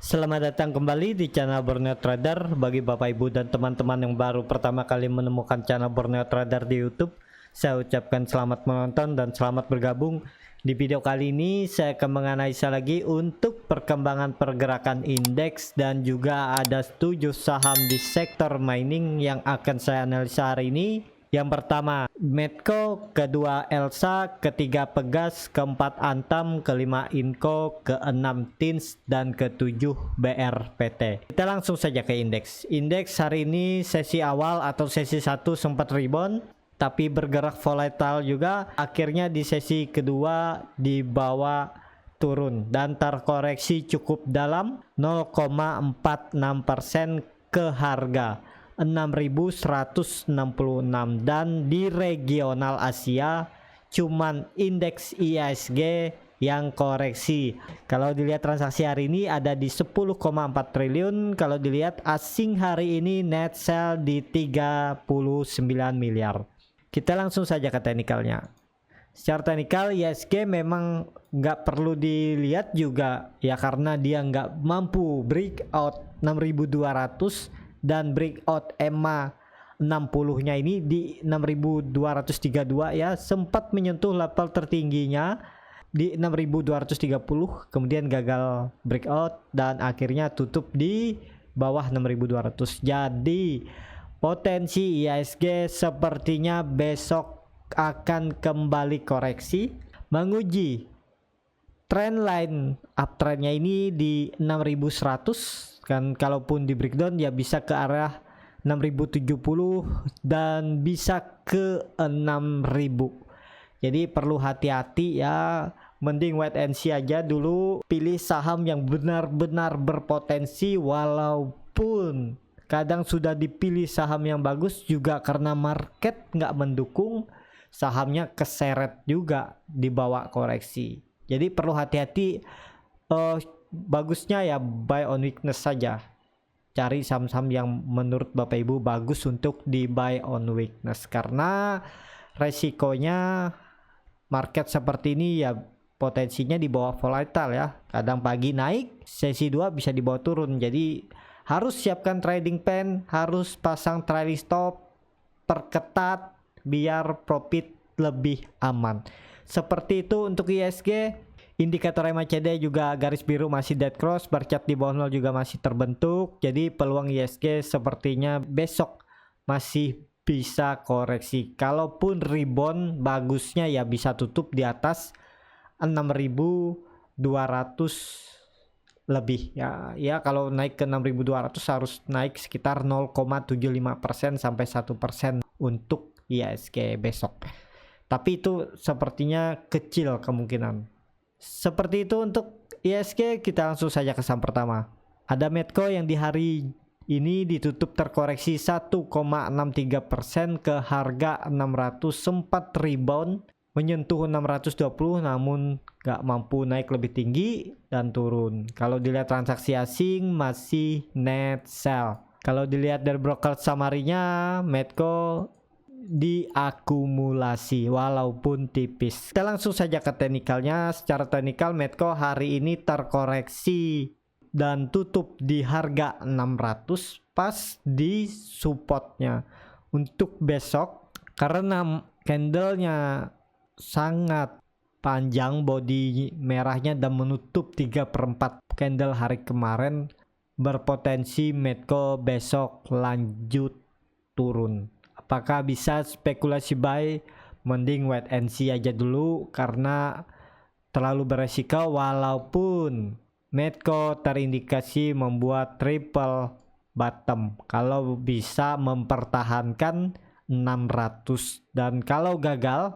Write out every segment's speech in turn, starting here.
Selamat datang kembali di channel Borneo Trader. Bagi Bapak Ibu dan teman-teman yang baru pertama kali menemukan channel Borneo Trader di YouTube, saya ucapkan selamat menonton dan selamat bergabung. Di video kali ini saya akan menganalisa lagi untuk perkembangan pergerakan indeks dan juga ada 7 saham di sektor mining yang akan saya analisa hari ini. Yang pertama Medco, kedua Elsa, ketiga Pegas, keempat Antam, kelima Inco, keenam Tins, dan ketujuh BRPT. Kita langsung saja ke indeks. Indeks hari ini sesi awal atau sesi 1 sempat rebound, tapi bergerak volatile juga. Akhirnya di sesi kedua dibawa turun dan terkoreksi cukup dalam 0,46% ke harga 6.166, dan di regional Asia cuman indeks IHSG yang koreksi. Kalau dilihat transaksi hari ini ada di 10,4 triliun. Kalau dilihat asing hari ini net sell di 39 miliar. Kita langsung saja ke teknikalnya. Secara teknikal IHSG memang nggak perlu dilihat juga ya, karena dia nggak mampu breakout 6.200 dan breakout EMA 60 nya ini di 6.232 ya, sempat menyentuh level tertingginya di 6.230, kemudian gagal breakout dan akhirnya tutup di bawah 6.200. Jadi potensi IHSG sepertinya besok akan kembali koreksi, menguji trendline uptrendnya ini di 6.100 kan. Kalaupun di breakdown ya bisa ke arah 6.070 dan bisa ke 6.000. Jadi perlu hati-hati ya, mending wait and see aja dulu, pilih saham yang benar-benar berpotensi. Walaupun kadang sudah dipilih saham yang bagus juga, karena market nggak mendukung, sahamnya keseret juga dibawa koreksi. Jadi perlu hati-hati. Bagusnya ya buy on weakness saja. Cari saham-saham yang menurut Bapak Ibu bagus untuk di buy on weakness, karena resikonya market seperti ini ya potensinya di bawah volatile ya. Kadang pagi naik, sesi 2 bisa dibawa turun. Jadi harus siapkan trading plan, harus pasang trailing stop, perketat biar profit lebih aman. Seperti itu untuk IHSG. Indikator MACD juga garis biru masih dead cross, bercat di bawah 0 juga masih terbentuk. Jadi peluang IHSG sepertinya besok masih bisa koreksi. Kalaupun rebound, bagusnya ya bisa tutup di atas 6.200 lebih ya. Ya kalau naik ke 6.200 harus naik sekitar 0,75% sampai 1% untuk IHSG besok. Tapi itu sepertinya kecil kemungkinan. Seperti itu untuk IHSG. Kita langsung saja ke saham pertama. Ada Medco yang di hari ini ditutup terkoreksi 1,63% ke harga 600, sempat rebound menyentuh 620 namun gak mampu naik lebih tinggi dan turun. Kalau dilihat transaksi asing masih net sell. Kalau dilihat dari broker summary-nya, Medco diakumulasi walaupun tipis. Kita langsung saja ke teknikalnya. Secara teknikal Medco hari ini terkoreksi dan tutup di harga 600 pas di supportnya. Untuk besok karena candlenya sangat panjang, body merahnya dan menutup 3/4 candle hari kemarin, berpotensi Medco besok lanjut turun. Apakah bisa spekulasi buy? Mending wait and see aja dulu karena terlalu beresiko. Walaupun Medco terindikasi membuat triple bottom, kalau bisa mempertahankan 600, dan kalau gagal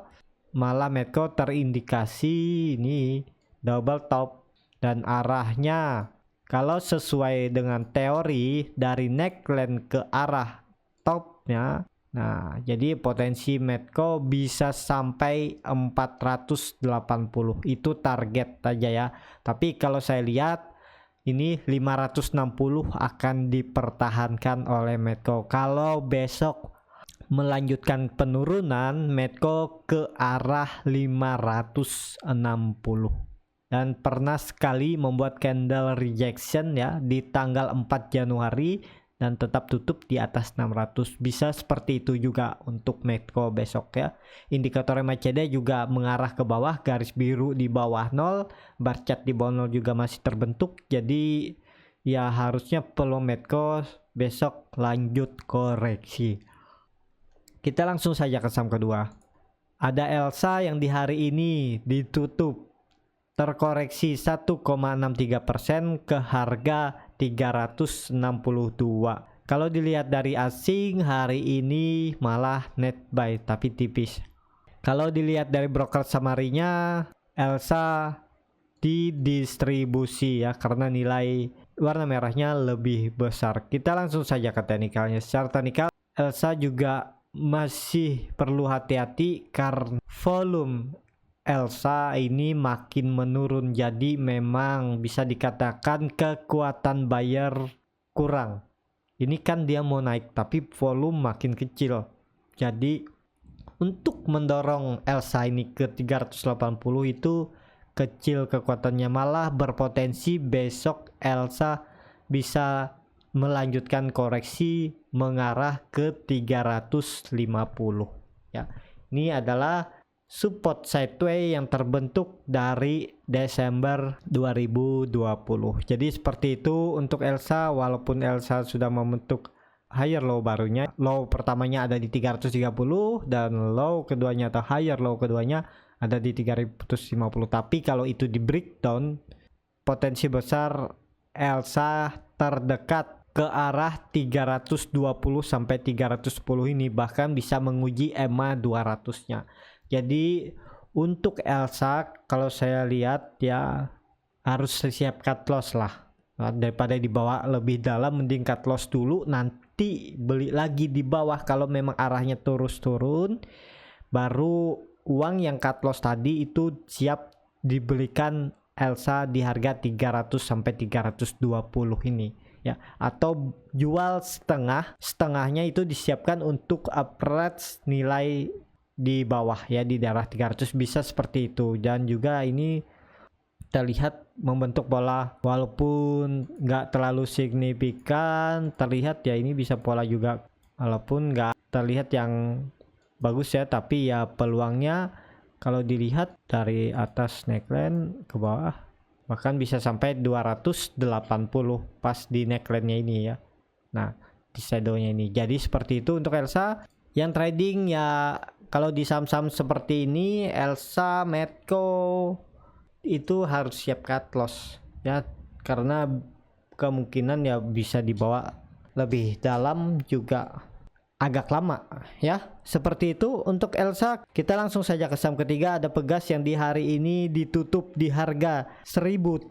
malah Medco terindikasi ini double top, dan arahnya kalau sesuai dengan teori dari neckline ke arah topnya. Nah, jadi potensi Medco bisa sampai 480. Itu target aja ya. Tapi kalau saya lihat ini 560 akan dipertahankan oleh Medco. Kalau besok melanjutkan penurunan, Medco ke arah 560. dan pernah sekali membuat candle rejection ya di tanggal 4 Januari dan tetap tutup di atas 600. Bisa seperti itu juga untuk Medco besok ya. Indikator MACD juga mengarah ke bawah, garis biru di bawah 0, bar chart di bawah 0 juga masih terbentuk. Jadi ya harusnya peluang Medco besok lanjut koreksi. Kita langsung saja ke saham kedua. Ada Elsa yang di hari ini ditutup terkoreksi 1,63% ke harga 362. Kalau dilihat dari asing hari ini malah net buy tapi tipis. Kalau dilihat dari broker summary-nya, Elsa didistribusi ya karena nilai warna merahnya lebih besar. Kita langsung saja ke teknikalnya. Secara teknikal Elsa juga masih perlu hati-hati karena volume Elsa ini makin menurun, jadi memang bisa dikatakan kekuatan buyer kurang. Ini kan dia mau naik tapi volume makin kecil, jadi untuk mendorong Elsa ini ke 380 itu kecil kekuatannya, malah berpotensi besok Elsa bisa melanjutkan koreksi mengarah ke 350 ya. Ini adalah support sideway yang terbentuk dari Desember 2020. Jadi seperti itu untuk Elsa, walaupun Elsa sudah membentuk higher low barunya. Low pertamanya ada di 330 dan low keduanya atau higher low keduanya ada di 350. Tapi kalau itu di breakdown, potensi besar Elsa terdekat ke arah 320 sampai 310 ini, bahkan bisa menguji EMA 200-nya. Jadi untuk Elsa kalau saya lihat ya harus siap cut loss lah. Nah, daripada dibawa lebih dalam mending cut loss dulu, nanti beli lagi di bawah kalau memang arahnya terus turun, baru uang yang cut loss tadi itu siap dibelikan Elsa di harga 300 sampai 320 ini ya, atau jual setengahnya itu disiapkan untuk average nilai di bawah ya, di daerah 300 bisa seperti itu. Dan juga ini terlihat membentuk pola walaupun nggak terlalu signifikan, terlihat ya ini bisa pola juga walaupun nggak terlihat yang bagus ya, tapi ya peluangnya kalau dilihat dari atas neckline ke bawah bahkan bisa sampai 280 pas di neckline-nya ini ya. Nah di shadownya ini, jadi seperti itu untuk Elsa. Yang trading ya kalau di saham-saham seperti ini Elsa, Medco itu harus siap cut loss ya, karena kemungkinan ya bisa dibawa lebih dalam juga agak lama ya. Seperti itu untuk Elsa. Kita langsung saja ke saham ketiga. Ada Pegas yang di hari ini ditutup di harga 1375,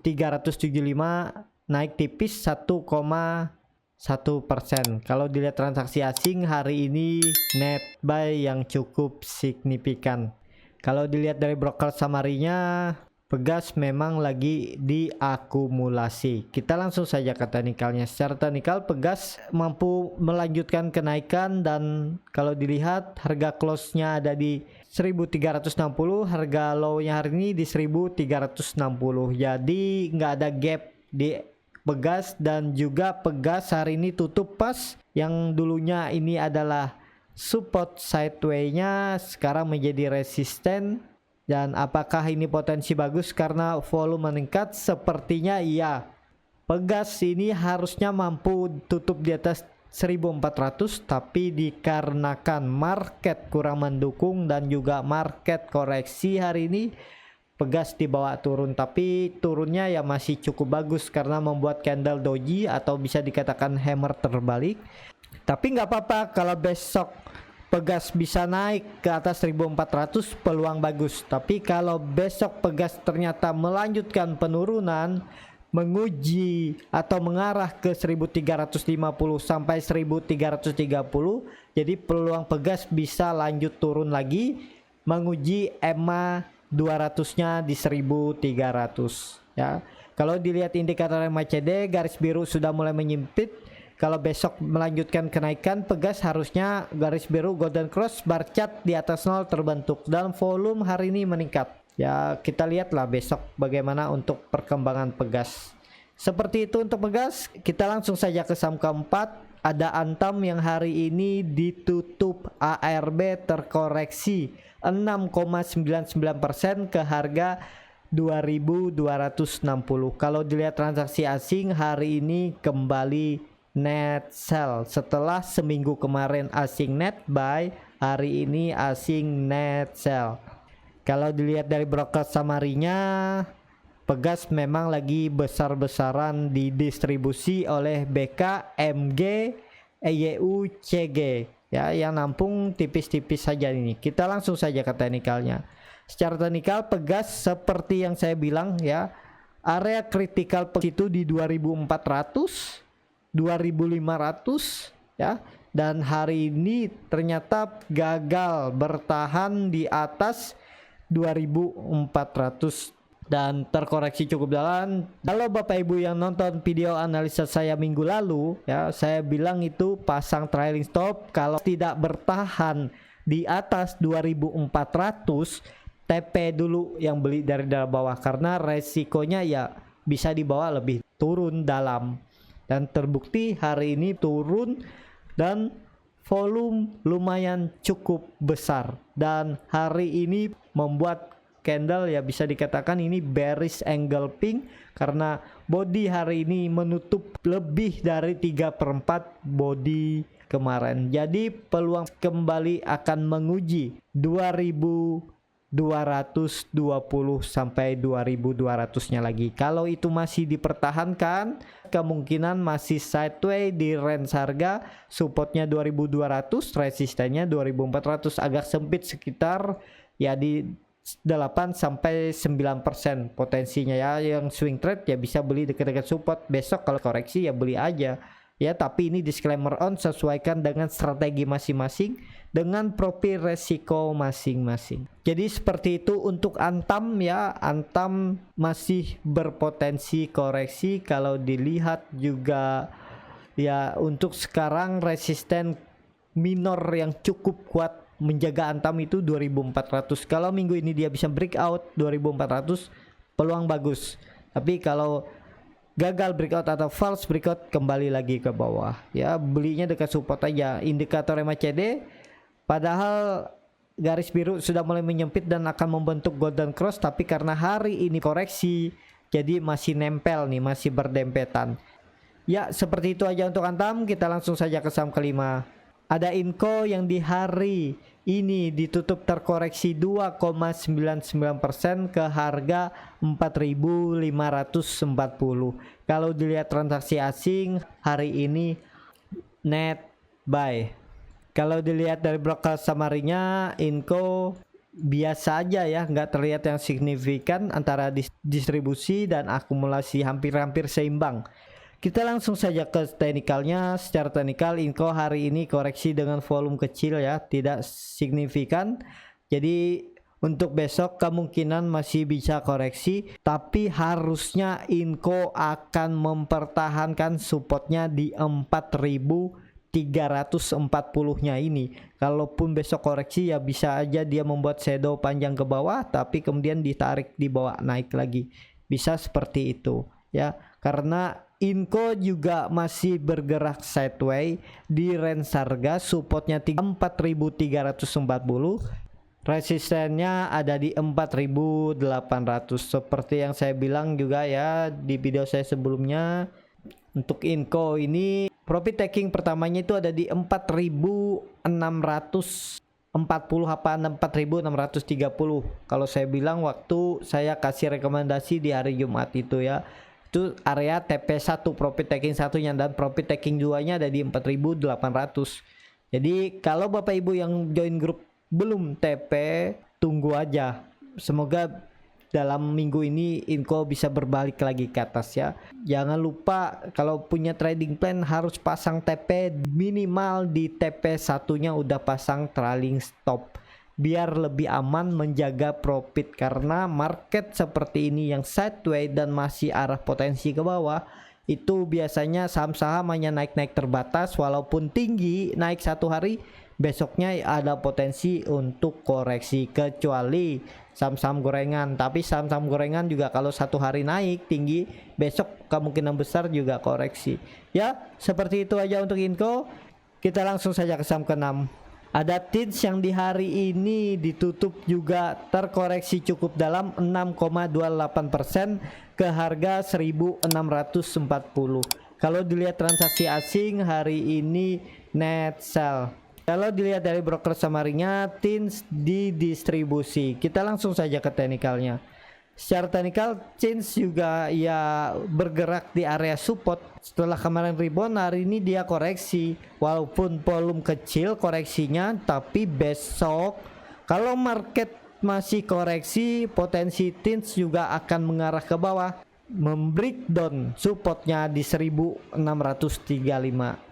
naik tipis 1,1%. Kalau dilihat transaksi asing hari ini net buy yang cukup signifikan. Kalau dilihat dari broker summary-nya, Pegas memang lagi diakumulasi. Kita langsung saja ke teknikalnya. Secara teknikal Pegas mampu melanjutkan kenaikan, dan kalau dilihat harga close-nya ada di 1360, harga low-nya hari ini di 1360. Jadi nggak ada gap di Pegas, dan juga Pegas hari ini tutup pas yang dulunya ini adalah support sideway-nya sekarang menjadi resisten. Dan apakah ini potensi bagus karena volume meningkat? Sepertinya iya. Pegas ini harusnya mampu tutup di atas 1400, tapi dikarenakan market kurang mendukung dan juga market koreksi hari ini, Pegas dibawa turun. Tapi turunnya ya masih cukup bagus karena membuat candle doji atau bisa dikatakan hammer terbalik. Tapi nggak apa-apa kalau besok Pegas bisa naik ke atas 1400, peluang bagus. Tapi kalau besok Pegas ternyata melanjutkan penurunan, menguji atau mengarah ke 1350 sampai 1330, jadi peluang Pegas bisa lanjut turun lagi, menguji EMA 200-nya di 1300 ya. Kalau dilihat indikator MACD, garis biru sudah mulai menyempit. Kalau besok melanjutkan kenaikan, Pegas harusnya garis biru golden cross bar chart di atas 0 terbentuk dan volume hari ini meningkat Ya kita lihatlah besok bagaimana untuk perkembangan Pegas. Seperti itu untuk Pegas. Kita langsung saja ke saham keempat. Ada Antam yang hari ini ditutup ARB terkoreksi 6,99% ke harga 2.260. Kalau dilihat transaksi asing hari ini kembali net sell. Setelah seminggu kemarin asing net buy, hari ini asing net sell. Kalau dilihat dari broker summary-nya, Pegas memang lagi besar-besaran didistribusi oleh BK, MG, EYU, CG ya, yang nampung tipis-tipis saja ini. Kita langsung saja ke teknikalnya. Secara teknikal Pegas seperti yang saya bilang ya, area kritikal itu di 2400, 2500 ya, dan hari ini ternyata gagal bertahan di atas 2400 dan terkoreksi cukup dalam. Kalau Bapak Ibu yang nonton video analisa saya minggu lalu ya, saya bilang itu pasang trailing stop kalau tidak bertahan di atas 2400, TP dulu yang beli dari dalam bawah, karena resikonya ya bisa dibawa lebih turun dalam. Dan terbukti hari ini turun dan volume lumayan cukup besar, dan hari ini membuat candle ya bisa dikatakan ini bearish engulfing, karena body hari ini menutup lebih dari 3/4 body kemarin. Jadi peluang kembali akan menguji 2220 sampai 2200-nya lagi. Kalau itu masih dipertahankan, kemungkinan masih sideways di range harga, supportnya 2200, resistennya 2400, agak sempit sekitar ya di 8 sampai 9% potensinya ya. Yang swing trade ya bisa beli dekat-dekat support, besok kalau koreksi ya beli aja ya. Tapi ini disclaimer on, sesuaikan dengan strategi masing-masing dengan profil resiko masing-masing. Jadi seperti itu untuk Antam ya. Antam masih berpotensi koreksi. Kalau dilihat juga ya, untuk sekarang resisten minor yang cukup kuat menjaga Antam itu 2400. Kalau minggu ini dia bisa breakout 2400, peluang bagus. Tapi kalau gagal breakout atau false breakout, kembali lagi ke bawah ya, belinya dekat support aja. Indikator MACD padahal garis biru sudah mulai menyempit dan akan membentuk golden cross, tapi karena hari ini koreksi jadi masih nempel nih, masih berdempetan ya. Seperti itu aja untuk Antam. Kita langsung saja ke saham kelima. Ada Inco yang di hari ini ditutup terkoreksi 2,99% ke harga 4.540. Kalau dilihat transaksi asing hari ini net buy. Kalau dilihat dari broker summary-nya, Inco biasa aja ya, nggak terlihat yang signifikan antara distribusi dan akumulasi, hampir-hampir seimbang. Kita langsung saja ke teknikalnya. Secara teknikal Inco hari ini koreksi dengan volume kecil ya, tidak signifikan. Jadi untuk besok kemungkinan masih bisa koreksi, tapi harusnya Inco akan mempertahankan supportnya di 4.340-nya ini. Kalaupun besok koreksi ya bisa aja dia membuat shadow panjang ke bawah, tapi kemudian ditarik di bawah naik lagi. Bisa seperti itu ya, karena Inco juga masih bergerak sideways di range harga, supportnya 4.340, resistennya ada di 4.800. Seperti yang saya bilang juga ya di video saya sebelumnya, untuk Inco ini profit taking pertamanya itu ada di 4.640 apa 4.630. Kalau saya bilang waktu saya kasih rekomendasi di hari Jumat itu ya, itu area TP1 profit taking satunya, dan profit taking 2-nya ada di 4.800. Jadi kalau Bapak Ibu yang join grup belum TP, tunggu aja. Semoga dalam minggu ini Inco bisa berbalik lagi ke atas ya. Jangan lupa kalau punya trading plan harus pasang TP, minimal di TP satunya udah pasang trailing stop, biar lebih aman menjaga profit. Karena market seperti ini yang sideways dan masih arah potensi ke bawah, itu biasanya saham-saham hanya naik-naik terbatas, walaupun tinggi naik satu hari, besoknya ada potensi untuk koreksi, kecuali saham-saham gorengan. Tapi saham-saham gorengan juga kalau satu hari naik tinggi, besok kemungkinan besar juga koreksi. Ya, seperti itu aja untuk info. Kita langsung saja ke saham ke-6. Ada TINS yang di hari ini ditutup juga terkoreksi cukup dalam 6,28% ke harga 1640. Kalau dilihat transaksi asing hari ini net sell. Kalau dilihat dari broker summary-nya, TINS didistribusi. Kita langsung saja ke teknikalnya. Secara teknikal, TINS juga ya bergerak di area support. Setelah kemarin rebound, hari ini dia koreksi. Walaupun volume kecil koreksinya, tapi besok kalau market masih koreksi, potensi TINS juga akan mengarah ke bawah, membreakdown supportnya di 1635.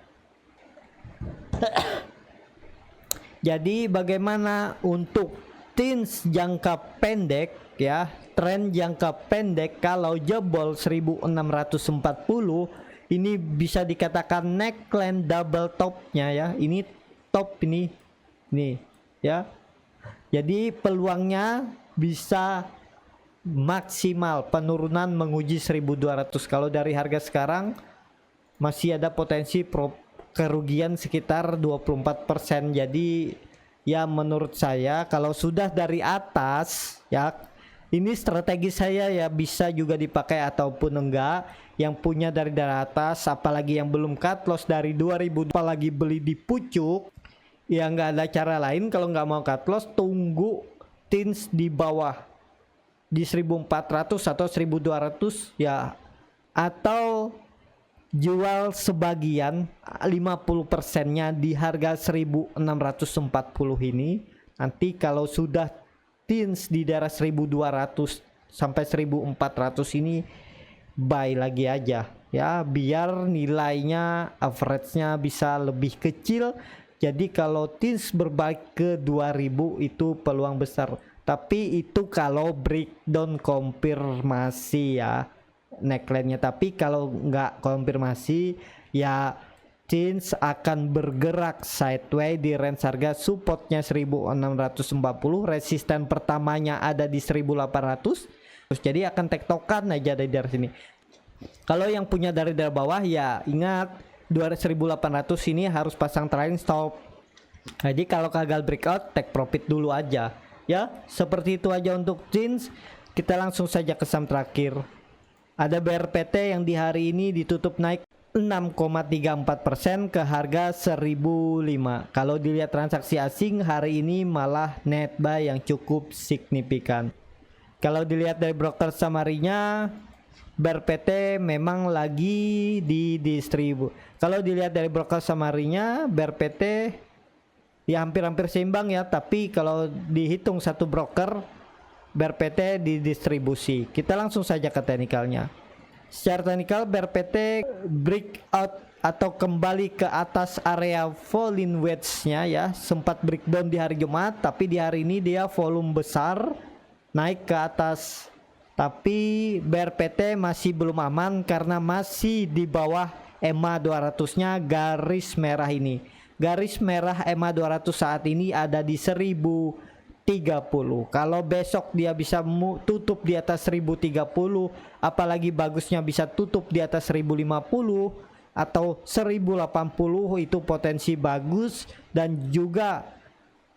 Jadi bagaimana untuk TINS jangka pendek ya, tren jangka pendek kalau jebol 1640 ini bisa dikatakan neckline double topnya ya. Ini top ini nih ya. Jadi peluangnya bisa maksimal penurunan menguji 1200. Kalau dari harga sekarang masih ada potensi kerugian sekitar 24%. Jadi ya menurut saya kalau sudah dari atas ya, ini strategi saya ya, bisa juga dipakai ataupun enggak. Yang punya dari atas, apalagi yang belum cut loss dari 2000, apalagi beli di pucuk ya, nggak ada cara lain. Kalau nggak mau cut loss, tunggu TINS di bawah di 1400 atau 1200 ya, atau jual sebagian 50%-nya di harga 1640 ini. Nanti kalau sudah TINS di daerah 1200 sampai 1400 ini, buy lagi aja ya, biar nilainya average-nya bisa lebih kecil. Jadi kalau TINS berbalik ke 2000 itu peluang besar, tapi itu kalau breakdown konfirmasi ya neckline-nya. Tapi kalau nggak konfirmasi ya, TINS akan bergerak sideways di range harga supportnya 1640, resisten pertamanya ada di 1800. Terus jadi akan tektokan aja dari sini. Kalau yang punya dari bawah ya ingat 1800 ini harus pasang trailing stop. Jadi kalau gagal breakout, take profit dulu aja ya. Seperti itu aja untuk TINS. Kita langsung saja ke saham terakhir. Ada BRPT yang di hari ini ditutup naik 6,34% ke harga 1005. Kalau dilihat transaksi asing hari ini malah net buy yang cukup signifikan. Kalau dilihat dari broker summary-nya, BRPT memang lagi didistribu. Kalau dilihat dari broker summary-nya, BRPT ya hampir-hampir seimbang ya, tapi kalau dihitung satu broker, BRPT didistribusi. Kita langsung saja ke teknikalnya. Secara teknikal, BRPT breakout atau kembali ke atas area falling wedge-nya ya. Sempat breakdown di hari Jumat, tapi di hari ini dia volume besar naik ke atas. Tapi BRPT masih belum aman karena masih di bawah EMA 200-nya, garis merah ini. Garis merah EMA 200 saat ini ada di 1030. Kalau besok dia bisa tutup di atas 1030, apalagi bagusnya bisa tutup di atas 1050 atau 1080, itu potensi bagus dan juga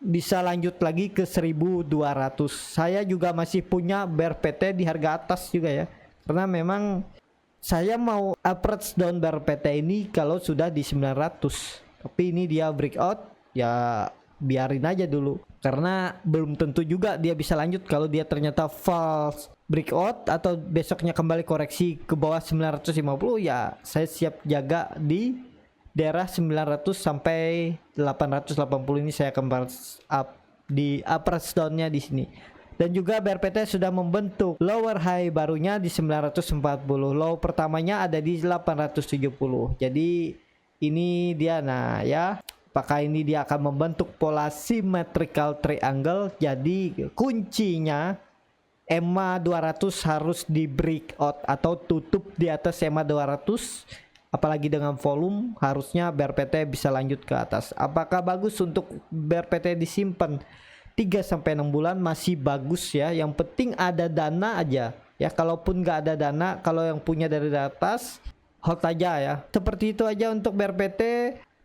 bisa lanjut lagi ke 1200. Saya juga masih punya BRPT di harga atas juga ya, karena memang saya mau average down BRPT ini kalau sudah di 900. Tapi ini dia breakout ya, biarin aja dulu karena belum tentu juga dia bisa lanjut. Kalau dia ternyata false breakout atau besoknya kembali koreksi ke bawah 950 ya, saya siap jaga di daerah 900 sampai 880 ini. Saya akan up di average down-nya di sini. Dan juga BRPT sudah membentuk lower high barunya di 940. Low pertamanya ada di 870. Jadi ini dia, nah ya, apakah ini dia akan membentuk pola symmetrical triangle. Jadi kuncinya EMA 200 harus di breakout atau tutup di atas EMA 200. Apalagi dengan volume, harusnya BRPT bisa lanjut ke atas. Apakah bagus untuk BRPT disimpan? 3-6 bulan masih bagus ya. Yang penting ada dana aja ya. Kalaupun nggak ada dana, kalau yang punya dari atas hold aja ya. Seperti itu aja untuk BRPT.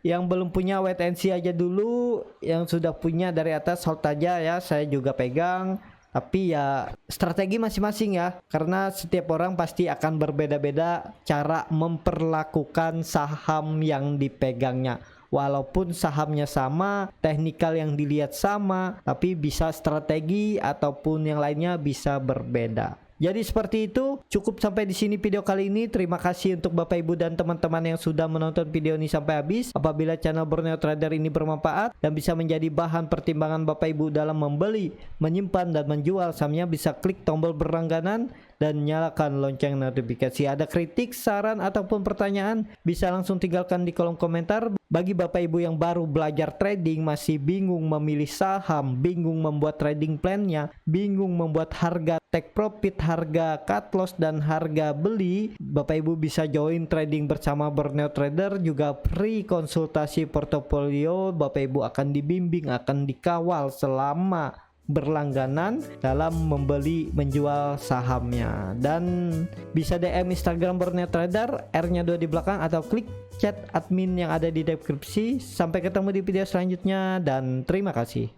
Yang belum punya wait and see aja dulu, yang sudah punya dari atas hold aja ya. Saya juga pegang, tapi ya strategi masing-masing ya, karena setiap orang pasti akan berbeda-beda cara memperlakukan saham yang dipegangnya. Walaupun sahamnya sama, teknikal yang dilihat sama, tapi bisa strategi ataupun yang lainnya bisa berbeda. Jadi seperti itu, cukup sampai di sini video kali ini. Terima kasih untuk Bapak Ibu dan teman-teman yang sudah menonton video ini sampai habis. Apabila channel Borneo Trader ini bermanfaat dan bisa menjadi bahan pertimbangan Bapak Ibu dalam membeli, menyimpan dan menjual sahamnya, bisa klik tombol berlangganan dan nyalakan lonceng notifikasi. Ada kritik, saran ataupun pertanyaan, bisa langsung tinggalkan di kolom komentar. Bagi Bapak Ibu yang baru belajar trading, masih bingung memilih saham, bingung membuat trading plan-nya, bingung membuat harga take profit, harga cut loss dan harga beli, Bapak Ibu bisa join trading bersama Borneo Trader, juga free konsultasi portofolio. Bapak Ibu akan dibimbing, akan dikawal selama berlangganan dalam membeli menjual sahamnya. Dan bisa DM Instagram Borneo Trader, R-nya 2 di belakang, atau klik chat admin yang ada di deskripsi. Sampai ketemu di video selanjutnya dan terima kasih.